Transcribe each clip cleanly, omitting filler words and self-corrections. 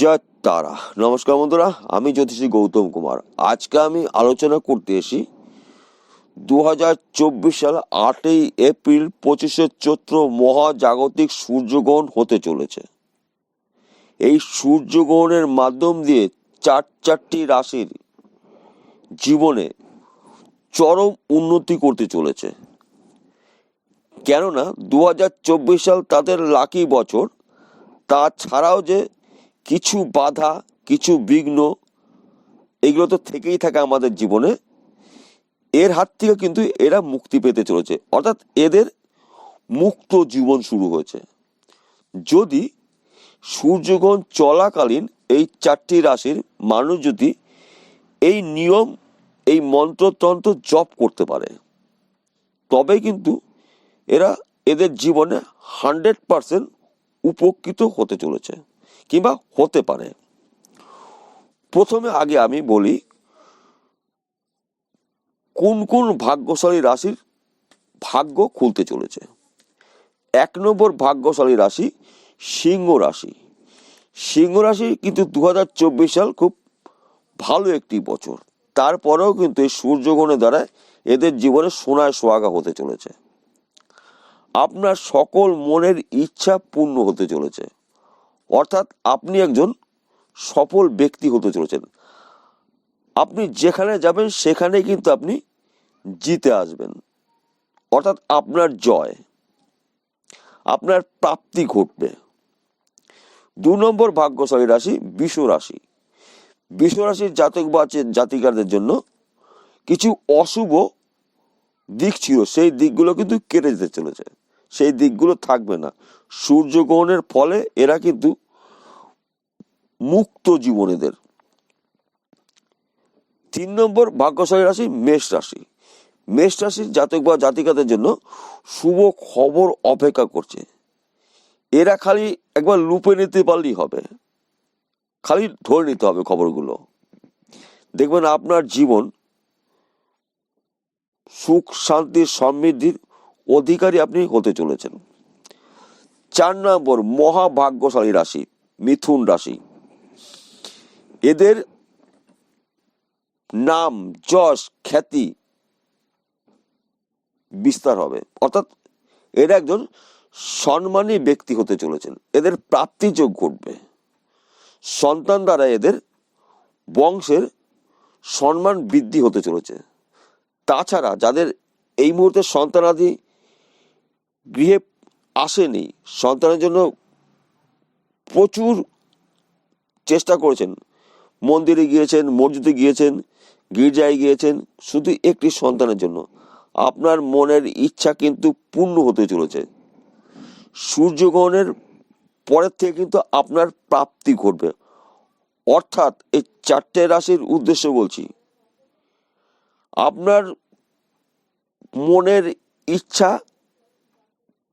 জয় তারা। নমস্কার বন্ধুরা, আমি জ্যোতিষী গৌতম কুমার। আজকে আমি আলোচনা করতে এসি 2024 সাল 8ই এপ্রিল 25শে চৈত্র মহাজাগতিক সূর্যগ্রহণ হতে চলেছে। এই সূর্যগ্রহণের মাধ্যম দিয়ে চারটি রাশির জীবনে চরম উন্নতি করতে চলেছে। কেননা 2024 সাল তাদের লাকি বছর। তাছাড়াও যে কিছু বাধা, কিছু বিঘ্ন, এগুলো তো থেকেই থাকে আমাদের জীবনে। এর হাত থেকে কিন্তু এরা মুক্তি পেতে চলেছে, অর্থাৎ এদের মুক্ত জীবন শুরু হয়েছে। যদি সূর্যগ্রহণ চলাকালীন এই চারটি রাশির মানুষ যদি এই নিয়ম, এই মন্ত্রতন্ত্র জপ করতে পারে, তবে কিন্তু এরা এদের জীবনে 100% উপকৃত হতে চলেছে কিংবা হতে পারে। প্রথমে আগে আমি বলি কোন কোন ভাগ্যশালী রাশির ভাগ্য খুলতে চলেছে। 1 নম্বর ভাগ্যশালী রাশি সিংহ রাশি। সিংহ রাশি কিন্তু 2024 সাল খুব ভালো একটি বছর। তারপরেও কিন্তু এই সূর্যগ্রহণের দ্বারা এদের জীবনে সোনায় সোহাগা হতে চলেছে। আপনার সকল মনের ইচ্ছা পূর্ণ হতে চলেছে, অর্থাৎ আপনি একজন সফল ব্যক্তি হতে চলেছেন। আপনি যেখানে যাবেন সেখানে কিন্তু আপনি জিতে আসবেন, অর্থাৎ আপনার জয়, আপনার প্রাপ্তি ঘটবে। 2 নম্বর ভাগ্যশালী রাশি বৃষ রাশি। বৃষ রাশির জাতক বা জাতিকাদের জন্য কিছু অশুভ দিক ছিল, সেই দিকগুলো কিন্তু কেটে যেতে চলেছে, সেই দিকগুলো থাকবে না। সূর্যগ্রহণের ফলে এরা কিন্তু মুক্ত জীবন এদের। 3 নম্বর ভাগ্যশালী রাশি মেষ রাশি। মেষ রাশির জাতক বা জাতিকাদের জন্য শুভ খবর অপেক্ষা করছে। এরা খালি একবার লুপে নিতে পারলেই হবে, খালি ধরে নিতে হবে খবরগুলো। দেখবেন আপনার জীবন সুখ শান্তি সমৃদ্ধির অধিকারী আপনি হতে চলেছেন। 4 নম্বর মহাভাগ্যশালী রাশি মিথুন রাশি। এদের নাম, যশ, খ্যাতি বিস্তার হবে, অর্থাৎ এরা একজন সম্মানী ব্যক্তি হতে চলেছেন। এদের প্রাপ্তি যোগ ঘটবে। সন্তান দ্বারা এদের বংশের সম্মান বৃদ্ধি হতে চলেছে। তাছাড়া যাদের এই মুহূর্তে সন্তানাদি গৃহে আসেনি, সন্তানের জন্য প্রচুর চেষ্টা করেছেন, মন্দিরে গিয়েছেন, মসজিদে গিয়েছেন, গির্জায় গিয়েছেন, শুধু একটি সন্তানের জন্য, আপনার মনের ইচ্ছা কিন্তু পূর্ণ হতে চলেছে। সূর্যগ্রহণের পরের থেকে কিন্তু আপনার প্রাপ্তি ঘটবে। অর্থাৎ এই 4টে রাশির উদ্দেশ্য বলছি, আপনার মনের ইচ্ছা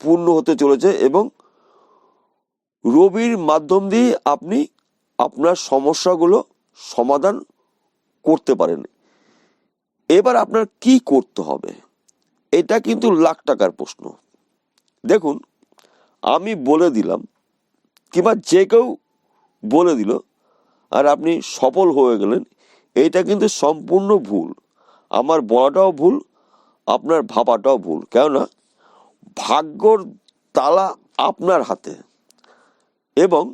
পূর্ণ হতে চলেছে এবং রবির মাধ্যম দিয়ে আপনি আপনার সমস্যাগুলো সমাধান করতে পারেন। এবার আপনার কি করতে হবে, এটা কিন্তু লাখ টাকার প্রশ্ন। দেখুন, আমি বলে দিলাম কিংবা যে কেউ বলে দিল আর আপনি সফল হয়ে গেলেন, এইটা কিন্তু সম্পূর্ণ ভুল। আমার বলাটাও ভুল, আপনার ভাবাটাও ভুল। কেননা ভাগ্যর তালা আপনার হাতে এবং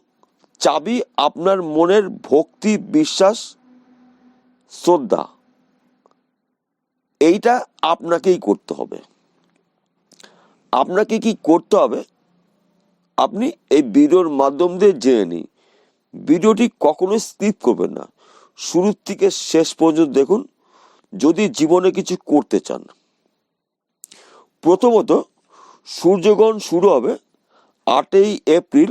চাবি আপনার মনের ভক্তি, বিশ্বাস, শ্রদ্ধা, এইটা আপনাকেই করতে হবে। আপনাকে কি করতে হবে আপনি এই ভিডিওর মাধ্যম দিয়ে জেনে নিন। ভিডিওটি কখনোই স্কিপ করবেন না, শুরু থেকে শেষ পর্যন্ত দেখুন যদি জীবনে কিছু করতে চান। প্রথমত, সূর্যগ্রহণ শুরু হবে 8ই এপ্রিল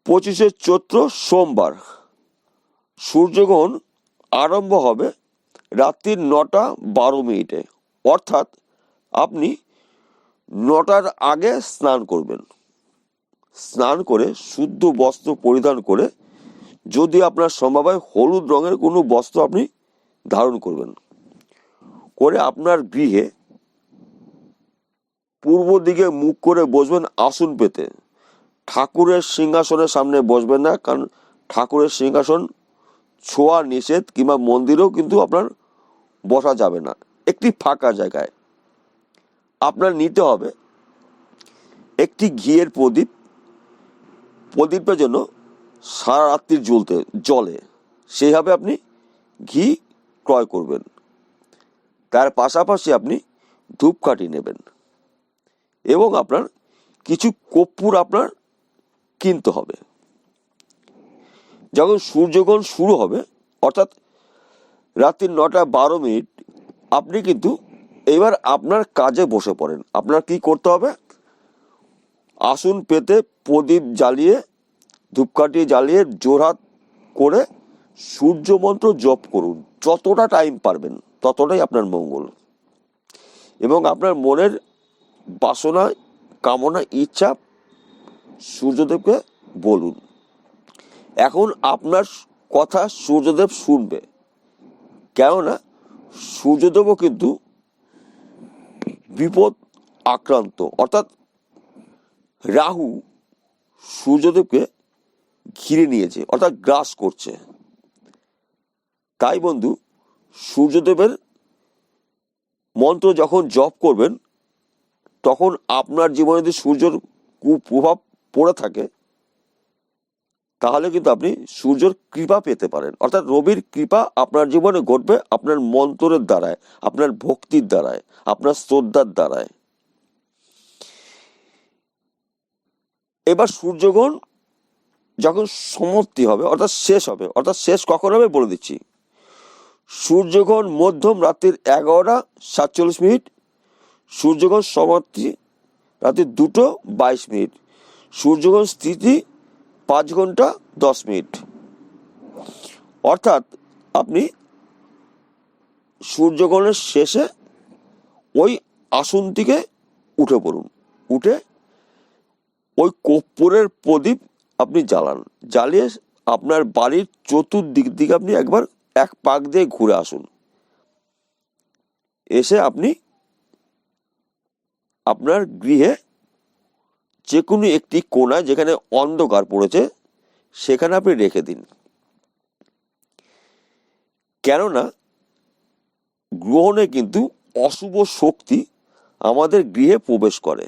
25শে চৈত্র সোমবার। সূর্যগ্রহণ আরম্ভ হবে রাত্রির 9:12, অর্থাৎ আপনি 9টার আগে স্নান করবেন। স্নান করে শুদ্ধ বস্ত্র পরিধান করে, যদি আপনার সম্ভব হয় হলুদ রঙের কোনো বস্ত্র আপনি ধারণ করবেন, করে আপনার গৃহে পূর্ব দিকে মুখ করে বসবেন আসন পেতে। ঠাকুরের সিংহাসনের সামনে বসবেন না, কারণ ঠাকুরের সিংহাসন ছোঁয়া নিষেধ, কিংবা মন্দিরেও কিন্তু আপনার বসা যাবে না। একটি ফাঁকা জায়গায় আপনার নিতে হবে একটি ঘিয়ের প্রদীপ। প্রদীপের জন্য সারা রাত্রি জলে সেইভাবে আপনি ঘি ক্রয় করবেন। তার পাশাপাশি আপনি ধূপকাঠি নেবেন এবং আপনার কিছু কর্পূর আপনার কিনতে হবে। যখন সূর্যগ্রহণ শুরু হবে, অর্থাৎ রাত্রি 9:12 আপনি কিন্তু এবার আপনার কাজে বসে পড়েন। আপনার কি করতে হবে? আসন পেতে প্রদীপ জ্বালিয়ে, ধূপকাঠি জ্বালিয়ে জোরহাত করে সূর্য মন্ত্র জপ করুন। যতটা টাইম পারবেন ততটাই আপনার মঙ্গল। এবং আপনার মনের বাসনা, কামনা, ইচ্ছা সূর্যদেবকে বলুন। এখন আপনার কথা সূর্যদেব শুনবে, কেননা সূর্যদেবও কিন্তু বিপদ আক্রান্ত, অর্থাৎ রাহু সূর্যদেবকে ঘিরে নিয়েছে, অর্থাৎ গ্রাস করছে। তাই বন্ধু, সূর্যদেবের মন্ত্র যখন জপ করবেন, তখন আপনার জীবনে যদি সূর্যের কুপ্রভাব পড়ে থাকে, তাহলে কিন্তু আপনি সূর্যের কৃপা পেতে পারেন। অর্থাৎ রবির কৃপা আপনার জীবনে ঘটবে আপনার মন্ত্রের দ্বারায়, আপনার ভক্তির দ্বারায়, আপনার শ্রদ্ধার দ্বারায়। এবার সূর্যগ্রহণ যখন সমাপ্তি হবে, অর্থাৎ শেষ হবে, অর্থাৎ শেষ কখন হবে বলে দিচ্ছি। সূর্যগ্রহণ মধ্যম রাত্রির 11:47, সূর্যগ্রহণ সমাপ্তি রাত্রি 2:22, সূর্যগ্রহণ স্থিতি 5 ঘন্টা 10 মিনিট। অর্থাৎ আপনি সূর্যগ্রহণের শেষে ওই আসন থেকে উঠে পড়ুন, উঠে ওই কর্পূরের প্রদীপ আপনি জ্বালান, জ্বালিয়ে আপনার বাড়ির চতুর্দিক দিকে আপনি একবার এক পাক দিয়ে ঘুরে আসুন। এসে আপনি আপনার গৃহে যে কোনো একটি কোণায় যেখানে অন্ধকার পড়েছে সেখানে আপনি রেখে দিন। কেননা গ্রহণে কিন্তু অশুভ শক্তি আমাদের গৃহে প্রবেশ করে,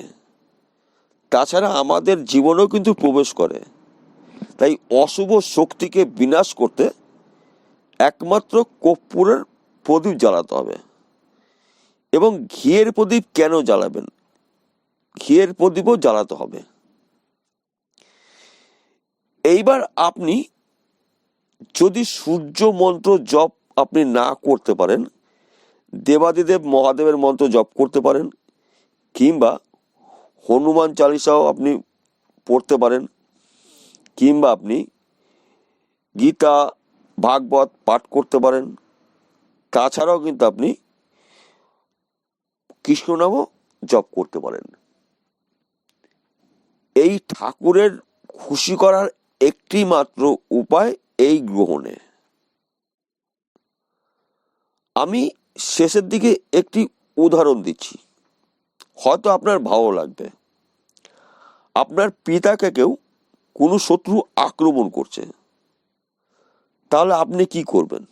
তাছাড়া আমাদের জীবনেও কিন্তু প্রবেশ করে। তাই অশুভ শক্তিকে বিনাশ করতে একমাত্র কর্পূরের প্রদীপ জ্বালাতে হবে। এবং ঘিয়ের প্রদীপ কেন জ্বালাবেন? ঘিয়ের প্রদীপও জ্বালাতে হবে। এইবার আপনি যদি সূর্য মন্ত্র জপ আপনি না করতে পারেন, দেবাদিদেব মহাদেবের মন্ত্র জপ করতে পারেন, কিংবা হনুমান চালিসাও আপনি পড়তে পারেন, কিংবা আপনি গীতা ভাগবত পাঠ করতে পারেন। তাছাড়াও কিন্তু আপনি কৃষ্ণনামও জপ করতে পারেন। এই ঠাকুরের খুশি করার একটি মাত্র উপায় এই গ্রহণে। আমি শেষের দিকে একটি উদাহরণ দিচ্ছি, হয়তো আপনার ভালো লাগবে। আপনার পিতাকে কেউ কোনো শত্রু আক্রমণ করছে, তাহলে আপনি কি করবেন?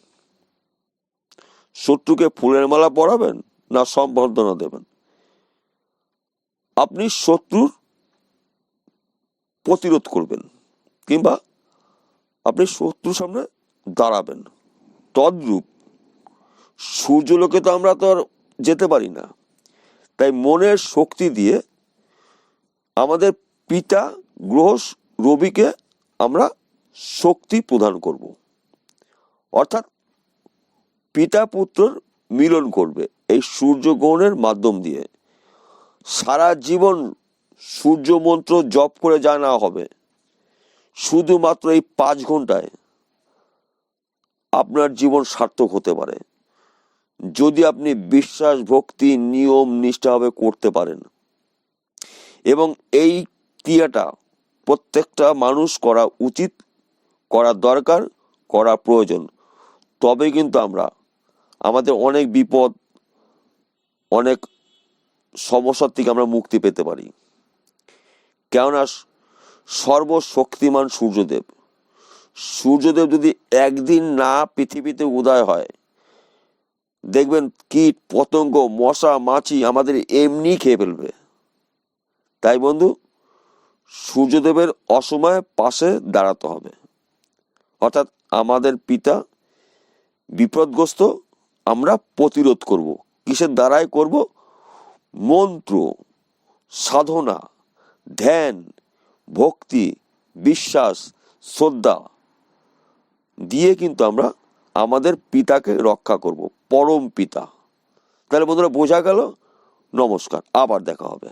শত্রুকে ফুলের মালা পরাবেন না সম্বর্ধনা দেবেন? আপনি শত্রুর প্রতিরোধ করবেন, কিংবা আপনি শত্রুর সামনে দাঁড়াবেন। তদ্রূপ সূর্যলোকে তো আমরা তো আর যেতে পারি না, তাই মনের শক্তি দিয়ে আমাদের পিতা গ্রহ রবিকে আমরা শক্তি প্রদান করব। অর্থাৎ পিতা পুত্রর মিলন করবে এই সূর্যগ্রহণের মাধ্যম দিয়ে। সারা জীবন সূর্য মন্ত্র জপ করে যা না হবে, শুধুমাত্র এই 5 ঘন্টায় আপনার জীবন সার্থক হতে পারে, যদি আপনি বিশ্বাস, ভক্তি, নিয়ম নিষ্ঠাভাবে করতে পারেন। এবং এই ক্রিয়াটা প্রত্যেকটা মানুষ করা উচিত, করা দরকার, করা প্রয়োজন। তবে কিন্তু আমরা আমাদের অনেক বিপদ, অনেক সমস্যার থেকে আমরা মুক্তি পেতে পারি। কেননা সর্বশক্তিমান সূর্যদেব। সূর্যদেব যদি একদিন না পৃথিবীতে উদয় হয়, দেখবেন কীট পতঙ্গ মশা মাছি আমাদের এমনি খেয়ে ফেলবে। তাই বন্ধু, সূর্যদেবের অসময়ে পাশে দাঁড়াতে হবে। অর্থাৎ আমাদের পিতা বিপদগ্রস্ত আমরা প্রতিরোধ করব। কিসের দ্বারাই করব? মন্ত্র, সাধনা, ধ্যান, ভক্তি, বিশ্বাস, শ্রদ্ধা দিয়ে কিন্তু আমরা আমাদের পিতাকে রক্ষা করব, পরম পিতা। তাহলে বন্ধুরা বোঝা গেল। নমস্কার, আবার দেখা হবে।